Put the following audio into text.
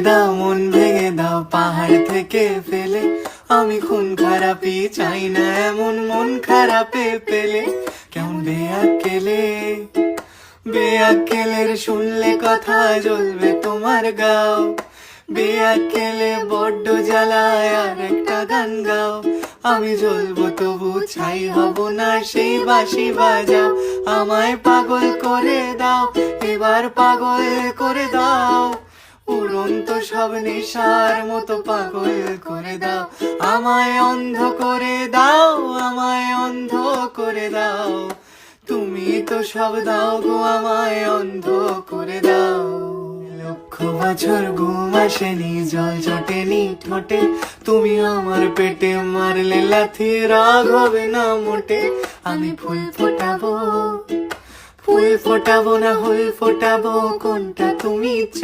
দাও মন ভেঙে দাও পাহাড় থেকে ফেলে, আমি খুন খারাপি চাই না এমন মন খারাপে পেলে। কেমন বেয়াক্কেলে, বেয়াক্কেলের শুনলে কথা জ্বলবে তোমার গাও। বেয়াক্কেলে বড্ড জ্বালায় আর একটা গান গাও, আমি জ্বলবো তবু ছাই হব না সেই বাঁশি বাজাও। আমায় পাগল করে দাও, এবার পাগল করে দাও, উড়ন্ত সব নেশার মতো পাগল করে দাও। আমায় অন্ধ করে দাও, আমায় অন্ধ করে দাও, তুমি তো সব দাও গো আমায় অন্ধ করে দাও। লক্ষ বছর ঘুম আসেনি জল জটেনি ঠোঁটে, তুমি আমার পেটে মারলে লাথি রাগ হবে না মোটে। আমি ফুল ফোটাবো, ফুল ফোটাবো না ফুল ফোটাবো কোনটা তুমি চাও।